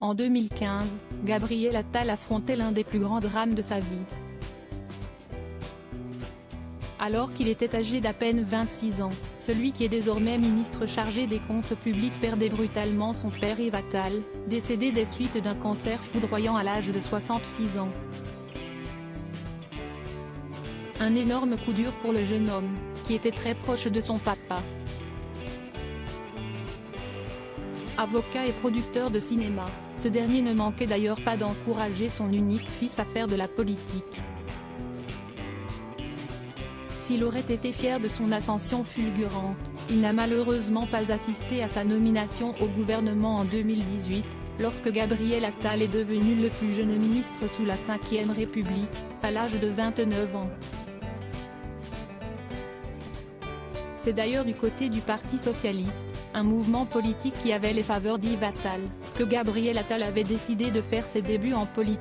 En 2015, Gabriel Attal affrontait l'un des plus grands drames de sa vie. Alors qu'il était âgé d'à peine 26 ans, celui qui est désormais ministre chargé des comptes publics perdait brutalement son père Yves Attal, décédé des suites d'un cancer foudroyant à l'âge de 66 ans. Un énorme coup dur pour le jeune homme, qui était très proche de son papa. Avocat et producteur de cinéma, ce dernier ne manquait d'ailleurs pas d'encourager son unique fils à faire de la politique. S'il aurait été fier de son ascension fulgurante, il n'a malheureusement pas assisté à sa nomination au gouvernement en 2018, lorsque Gabriel Attal est devenu le plus jeune ministre sous la Ve République, à l'âge de 29 ans. C'est d'ailleurs du côté du Parti socialiste, un mouvement politique qui avait les faveurs d'Yves Attal, que Gabriel Attal avait décidé de faire ses débuts en politique.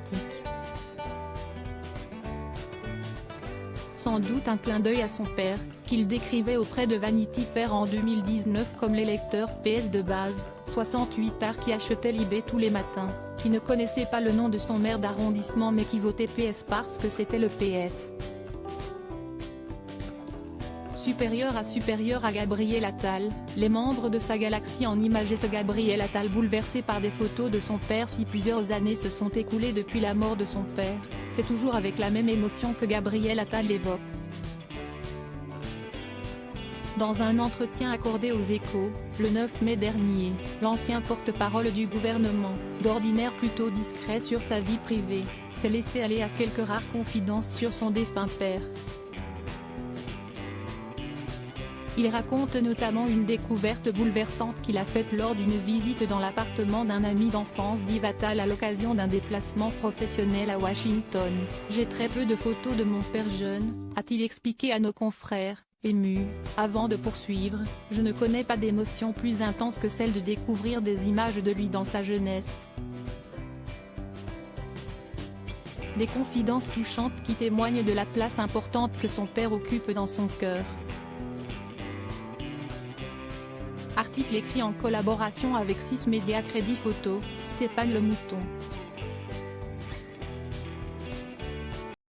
Sans doute un clin d'œil à son père, qu'il décrivait auprès de Vanity Fair en 2019 comme l'électeur PS de base, 68 qui achetait l'IB tous les matins, qui ne connaissait pas le nom de son maire d'arrondissement mais qui votait PS parce que c'était le PS. Supérieur à Gabriel Attal, les membres de sa galaxie en imageaient ce Gabriel Attal bouleversé par des photos de son père. Si plusieurs années se sont écoulées depuis la mort de son père, c'est toujours avec la même émotion que Gabriel Attal l'évoque. Dans un entretien accordé aux Échos, le 9 mai dernier, l'ancien porte-parole du gouvernement, d'ordinaire plutôt discret sur sa vie privée, s'est laissé aller à quelques rares confidences sur son défunt père. Il raconte notamment une découverte bouleversante qu'il a faite lors d'une visite dans l'appartement d'un ami d'enfance d'Yves Attal à l'occasion d'un déplacement professionnel à Washington. « J'ai très peu de photos de mon père jeune », a-t-il expliqué à nos confrères, ému, avant de poursuivre, « Je ne connais pas d'émotion plus intense que celle de découvrir des images de lui dans sa jeunesse. » Des confidences touchantes qui témoignent de la place importante que son père occupe dans son cœur. Article écrit en collaboration avec 6 médias Crédit Photo, Stéphane Le Mouton.